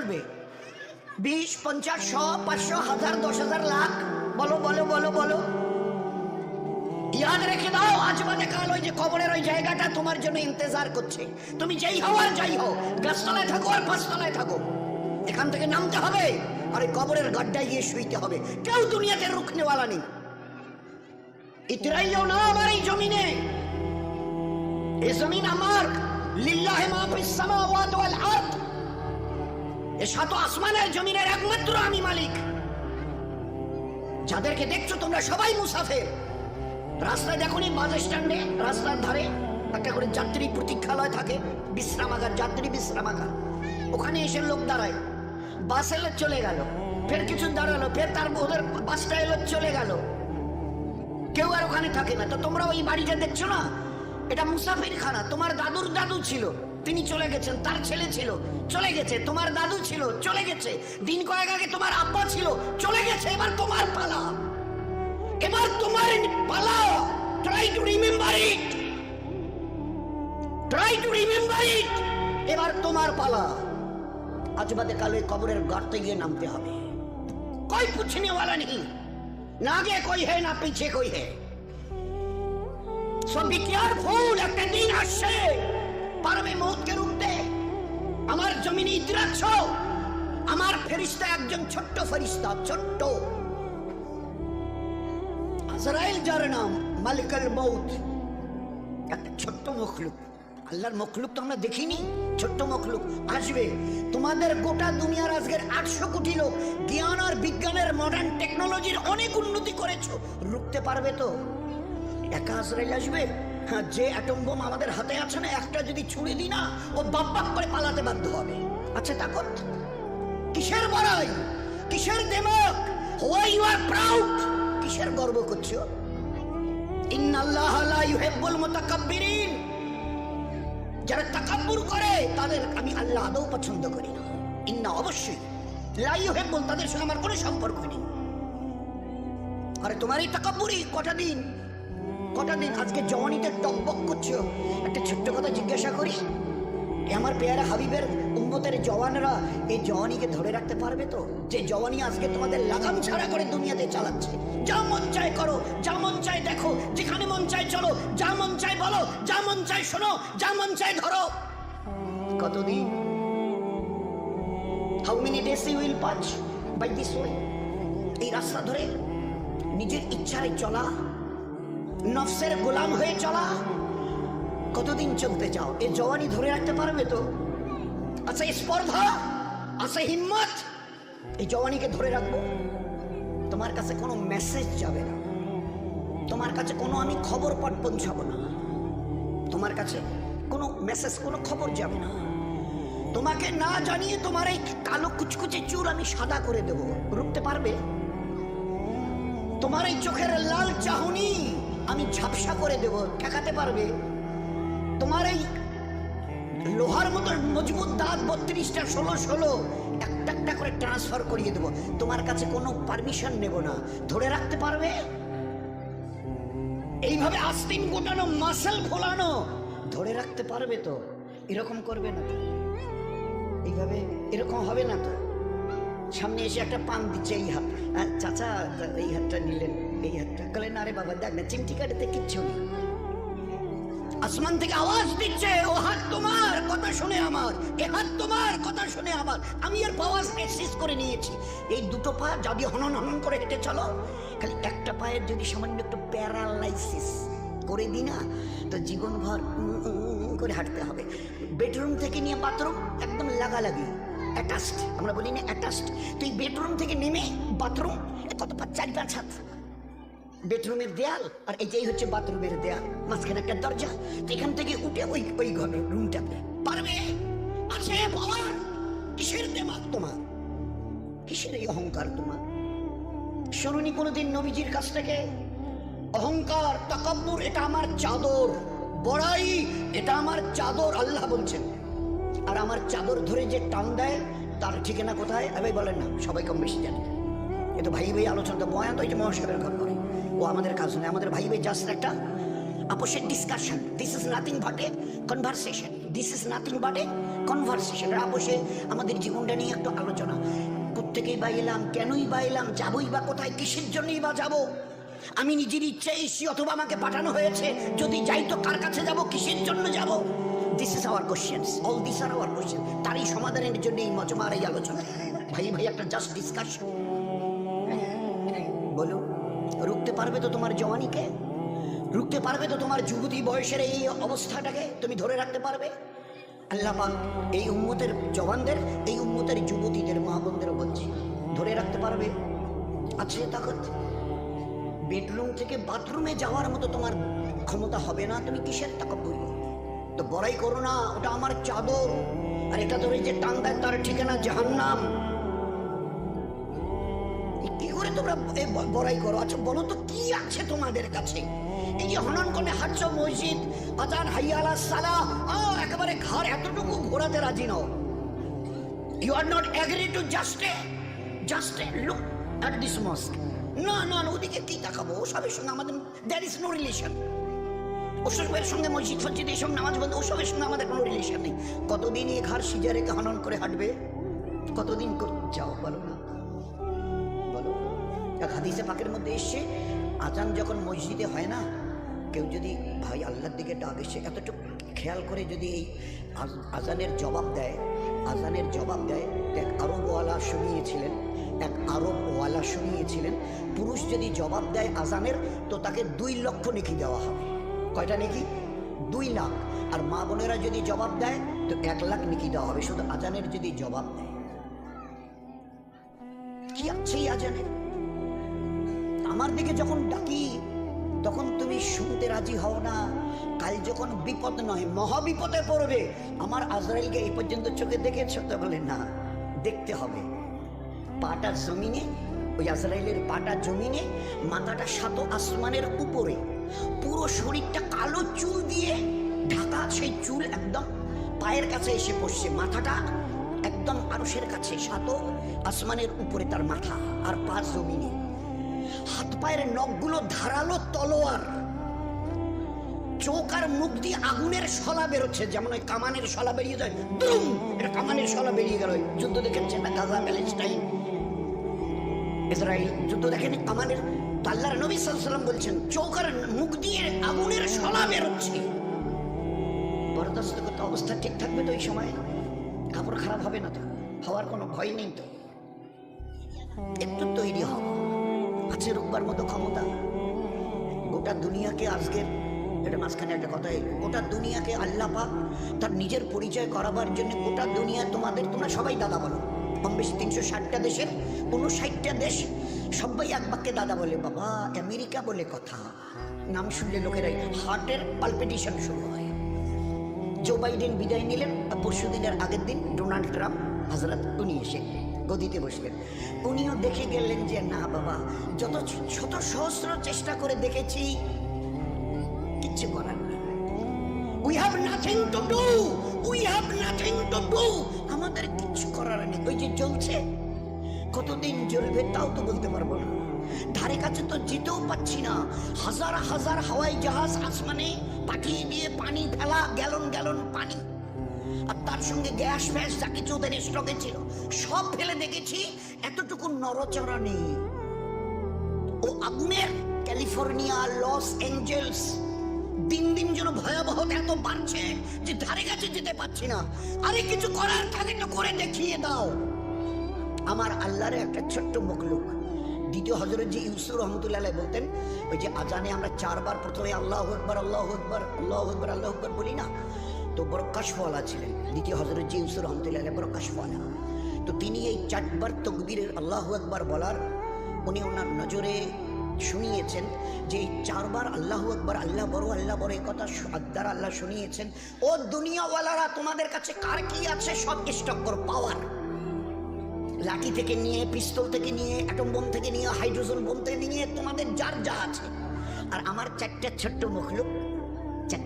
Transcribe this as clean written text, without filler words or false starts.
বলবে? 20, 50, 100, 500, 1000, 10,000, লাখ? বলো বলো বলো বলো। ইয়াদ রেখে দাও, আজ বাদে কাল ওই যে কবরের ওই জায়গাটা তোমার জন্য ইন্তজার করছে। তুমি যেই হও আর যাই হও, গাছতলায় থাকো আর পাঁচতলায় থাকো, এখান থেকে নামতে হবে আর এই কবরের গাড্ডায় গিয়ে শুইতে হবে। কেউ দুনিয়াতে রুখনেওয়ালা নেই। ইতরাইও না আমার এই জমিনে, এই জমিন আমার। লিল্লাহি মা ফিস সামাওয়াতি ওয়াল আরদ, এই সাত আসমানের জমিনের একমাত্র আমি মালিক। যাদেরকে দেখছো তোমরা সবাই মুসাফির। রাস্তায় দেখোনি বাস স্ট্যান্ডে রাস্তার ধারে একটা করে যাত্রী প্রতীক্ষালয় থাকে, বিশ্রামাগার, যাত্রী বিশ্রামাগার। ওখানে এসে লোক দাঁড়ায়, বাস এলো চলে গেল, ফের কিছু দাঁড়ালো, ফের তার ওদের বাসটা এলো চলে গেল, কেউ আর ওখানে থাকে না। তো তোমরা ওই বাড়িটা দেখছো না, এটা মুসাফির খানা। তোমার দাদুর দাদু ছিল, তিনি চলে গেছেন, তার ছেলে ছিল চলে গেছে, তোমার দাদু ছিল চলে গেছে, দিন কয়েক আগে তোমার আব্বা ছিল চলে গেছে। এবার তোমার পালা, এবার তোমার পালা। Try to remember it, try to remember it. এবার তোমার পালা। আজ বাদে কালে কবরের গর্তে গিয়ে নামতে হবে। कोई पूछने वाला नहीं, ना आगे कोई है ना पीछे कोई है। So be careful, একটা দিন আসছে পারবে মৌতকে রুখতে। আমার জমিনে ইদ্রাচ্ছ, আমার ফেরেশতা একজন ছোট্ট ফেরেশতা, ছোট্ট আজরাইল, যার নাম মালিকুল মউত, একটা ছোট্ট মখলুক। আল্লাহর মখলুক তো আমরা দেখিনি, ছোট্ট মখলুক আসবে। তোমাদের গোটা দুনিয়ার আজকের 800 কোটি লোক জ্ঞান আর বিজ্ঞানের মডার্ন টেকনোলজির অনেক উন্নতি করেছো, রুখতে পারবে তো? একা আজরাইল আসবে? হ্যাঁ, যে অ্যাটম বোম আমাদের হাতে আছে না, একটা যদি ছুড়ে দিই না, ও বাপ বাপ করে পালাতে বাধ্য হবে। আচ্ছা তাকত কিসের বড়াই, কিসের দেমক? হোয়াই ইউ আর প্রাউড, কিসের গর্ব করছো? ইন্নাল্লাহা লা ইউহিব্বুল মুতাকাব্বিরিন, যারা তাকাব্বুর করে তাদের আমি আল্লাহ আদৌ পছন্দ করি না। ইন্না, অবশ্যই, লা ইউহিব্বুল, তাদের সঙ্গে আমার কোনো সম্পর্ক নেই। আরে তোমার এই তাকাব্বুরি কটা দিন আজকে জওয়ানিতে টকবক করছো। একটা ছোট্ট কথা জিজ্ঞাসা করি, আমার পেয়ারা হাবিবের উম্মতের জওয়ানরা এই জওয়ানিকে ধরে রাখতে পারবে তো? যে জওয়ানি আজকে তোমাদের লাগাম ছাড়া করে দুনিয়াতে চালাচ্ছে। যা মন চায় করো, যা মন চায় দেখো, যেখানে মন চায় চলো, যা মন চায় বলো, যা মন চায় শোনো, যা মন চায় ধরো। কতদিন? How many days you will pass by this way? এই রাস্তা ধরে নিজের ইচ্ছায় চলা, নফসের গোলাম হয়ে চলা, কতদিন চলতে চাও? এই জওয়ানি ধরে রাখতে পারবে তো? আচ্ছা স্পর্ধা, আচ্ছা হিম্মত, এই জওয়ানিকে ধরে রাখবো? তোমার কাছে কোনো মেসেজ যাবে না, তোমার কাছে কোনো আমি খবর পাঠ পৌঁছাবো না, তোমার কাছে কোনো মেসেজ, কোনো খবর যাবে না। তোমাকে না জানিয়ে তোমার এই কালো কুচকুচে চুল আমি সাদা করে দেব, রুখতে পারবে? তোমার এই চোখের লাল চাহনি আমি ঝাপসা করে দেব, ঠেকাতে পারবে? তোমার এই লোহার মতো মজবুত দাঁত 32টা 16 একটা একটা করে ট্রান্সফার করিয়ে দেব, তোমার কাছে কোনো পারমিশন নেব না, ধরে রাখতে পারবে? এইভাবে আস্তিন গোটানো, মাসেল ফোলানো, ধরে রাখতে পারবে তো? এরকম করবে না তো? এইভাবে এরকম হবে না তো? সামনে এসে একটা পান দিচ্ছে, এই হাত, চাচা এই হাতটা নিলেন, এই হাতটা বলে না রে বাবা দেখ না, চিমটি কাটাতে কিচ্ছু নেই। আসমান থেকে আওয়াজ দিচ্ছে, ও হাত তোমার কথা শুনে আমার, এ হাত তোমার কথা শুনে আমার। আমি এর পাওয়ার শেষ করে নিয়েছি। এই দুটো পা যদি হনন হনন করে হেঁটে চলো, খালি একটা পায়ের যদি সামান্য একটু প্যারালাইসিস করে দিই না, তো জীবনভর করে হাঁটতে হবে। বেডরুম থেকে নিয়ে বাথরুম একদম লাগালাগি, অ্যাটাচড, আমরা বলি না অ্যাটাচড। তুই বেডরুম থেকে নেমে বাথরুম কত 4-5 হাত, বেডরুমের দেয়াল আর এই যেই হচ্ছে বাথরুমের দেয়াল, মাঝখানে একটা দরজা, এখান থেকে উঠে ওই ঘর রুমটাতে পারবে? আছে পাওয়ার? কিসের দেমাগ তোমার, কিসের এই অহংকার তোমার? শুনুনি কোনোদিন নবীজির কাছ থেকে অহংকার, তাকাব্বুর এটা আমার চাদর, বড়াই এটা আমার চাদর, আল্লাহ বলছেন। আর আমার চাদর ধরে যে টান দেয় তার ঠিকানা কোথায়? আমি বলেন না, সবাই কম বেশি জানে। এ তো ভাই ভাই আলোচনা, বয়ান তো এই যে মহাসাগরের ঘর করে, ও আমাদের কাজ নয়। আমাদের ভাই ভাই জাস্ট একটা আপোষের discussion. This is nothing but a conversation, this is nothing but a conversation. আপোষে আমাদের জীবনটা নিয়ে একটু আলোচনা। প্রত্যেকেই বা এলাম, কেনই বা এলাম, যাবই বা কোথায়, কিসের জন্যই বা যাব? আমি নিজের ইচ্ছে এসেছি অথবা আমাকে পাঠানো হয়েছে? যদি যাই তো কার কাছে যাব, কিসের জন্য যাব? This is our questions, all this are our question. তারই সমাধানের জন্য এই মজমার এই আলোচনা। ভাই একটা জাস্ট ডিসকাশন। বলুন, রুখতে পারবে তো তোমার জওয়ানিকে? রুখতে পারবে তো তোমার যুবতী বয়সের এই অবস্থাটাকে? তুমি ধরে রাখতে পারবে? আল্লাহ পাক এই উম্মতের জওয়ানদের, এই উম্মতের যুবতীদের, মা বোনদেরও বলছি, ধরে রাখতে পারবে? আছে তাকত? বেডরুম থেকে বাথরুমে যাওয়ার মতো তোমার ক্ষমতা হবে না, তুমি কিসের তাকাব্বুর? তো বড়াই করো না, ওটা আমার চাদর, আর এটা ধরে যে টাঙ্গায় তার ঠিকানা জাহান্নাম। কি করে তোমরা বড়াই করো? আচ্ছা বলো তো, কি আছে তোমাদের কাছে? এই যে হনন করে হাঁটছো মসজিদ, আজান, হাইয়া আলাস সালাহ, একেবারে ঘর এতটুকু ঘোরাতে রাজি নও। You are not agree to just a look at this mosque. না না, ওদিকে কি তাকাবো? ওসবের সঙ্গে আমাদের দ্যার ইজ নো রিলেশন। ওসবের সঙ্গে মসজিদ ফসজিদ এইসব নামাজ বন্ধ, ওসবের সঙ্গে আমাদের কোনো রিলেশন নেই। কতদিন এই ঘর সিজা রেখে হনন করে হাঁটবে? কতদিন যাও বলো না, বলো। এক হাদিসে পাকের মধ্যে এসছে, আজান যখন মসজিদে হয় না, কেউ যদি ভাই আল্লাহর দিকে ডাক এসে এতটুকু খেয়াল করে যদি এই আজানের জবাব দেয়, আজানের জবাব দেয়, এক আরবওয়ালা শুনিয়েছিলেন, পুরুষ যদি জবাব দেয় আজানের, তো তাকে 2 লক্ষ নেকি দেওয়া হবে। কয়টা নেকি? 2 লাখ। আর মা বোনেরা যদি জবাব দেয় তো 1 লাখ নেকি দেওয়া হবে, শুধু আজানের যদি জবাব দেয়। কি আছে আজানের? আমার দিকে যখন ডাকি তখন তুমি শুনতে রাজি হও না। কাল যখন বিপদ নয় মহাবিপদে পড়বে, আমার আজরাইলকে এই পর্যন্ত চোখে দেখেছো? তো বলে না, দেখতে হবে। পাটা জমিনে, ওই আজরাইলের পাটা জমিনে, মাথাটা 7 আসমানের উপরে, পুরো শরীরটা কালো চুল দিয়ে ঢাকা, সেই চুল একদম পায়ের কাছে এসে পড়ছে, মাথাটা একদম আরশের কাছে, 7 আসমানের উপরে তার মাথা, আর পা জমিনে। হাত পায়ের নখগুলো ধারালো তলোয়ার, চোখ আর মুখ দিয়ে আগুনের শলা বেরোচ্ছে, যেমন ওই কামানের শলা বেরিয়ে যায়, এটা কামানের শলা বেরিয়ে গেল। যুদ্ধ দেখেছেন না, গাজা, প্যালেস্টাইন, ইসরায়েল যুদ্ধ দেখেন, কামানের। আল্লাহর নবী সাল্লাল্লাহু আলাইহি ওয়াসাল্লাম বলছেন, চোখ আর মুখ দিয়ে আগুনের শলা বেরোচ্ছে। বরদাস্ত করতে অবস্থা ঠিক থাকবে তো? এই সময় কাপড় খারাপ হবে না তো? হওয়ার কোনো ভয় নেই তো? একটু তৈরি হও, আছে রূপবার মতো ক্ষমতা। গোটা দুনিয়াকে আজকের, এটা মাঝখানে একটা কথা এলো, গোটা দুনিয়াকে আল্লাহ পাক তার নিজের পরিচয় করাবার জন্য, গোটা দুনিয়া তোমরা সবাই দাদা বলো, কম বেশি 360টা দেশের 59টা দেশ সবাই এক বাক্যে দাদা বলে। বাবা, আমেরিকা বলে কথা, নাম শুনলে লোকেরাই হার্টের পালপিটেশন শুরু হয়। জো বাইডেন বিদায় নিলেন, পরশু দিনের আগের দিন ডোনাল্ড ট্রাম্প হযরত উনি এসে গদিতে বসলেন। উনিও দেখে গেলেন যে না বাবা, যত শত সহস্র চেষ্টা করে দেখেছি, কিচ্ছু করার নেই। We have nothing to do, আমাদের কিচ্ছু করার নেই। ওই যে জ্বলছে, কতদিন জ্বলবে তাও তো বলতে পারবো না, ধারে কাছে তো যেতেও পাচ্ছি না। হাজার হাজার হাওয়াই জাহাজ আসমানে পাঠিয়ে দিয়ে পানি ফেলা, গ্যালন পানি, আর তার সঙ্গে গ্যাস ফ্যাস যা কিছু ওদের স্টকে ছিল সব ফেলে দেখেছি, এতটুকু নড়চড়া নেই। ও আগুনের ক্যালিফোর্নিয়া, লস অ্যাঞ্জেলস দিন দিন যেন ভয়াবহতা এত বাড়ছে যে ধারে কাছে যেতে পারছি না। আরে কিছু করার থাকে তো করে দেখিয়ে দাও। আমার আল্লাহর একটা ছোট্ট মখলুক, দ্বিতীয় হযরত জি ইউসুফ রহমতুল্লাহ আলাইহি বলতেন, ওই যে আজানে আমরা 4 বার প্রথমে আল্লাহু আকবার আল্লাহু আকবার আল্লাহু আকবার আল্লাহু আকবার বলি না, তো বড় কাশফওয়ালা ছিলেন দ্বিতীয় হযরত জি ইউসুফ রহমতুল্লাহ আলাইহি, বড় কাশফওয়ালা। তো তিনি এই 4 বার তাকবীরের আল্লাহু আকবার বলার উনি ওনার নজরে শুনিয়েছেন যে এই 4 বার আল্লাহু আকবার, আল্লাহ বড় এই কথা দ্বারা আল্লাহ শুনিয়েছেন, ও দুনিয়াওয়ালারা তোমাদের কাছে কার কি আছে সব স্টক করো। পাওয়ার, লাঠি থেকে নিয়ে, পিস্তল থেকে নিয়ে, অ্যাটম বোম থেকে নিয়ে, হাইড্রোজেন বোম থেকে নিয়ে, তোমাদের যার যা আছে। আর আমার 4টা ছোট্ট মখলুক, 4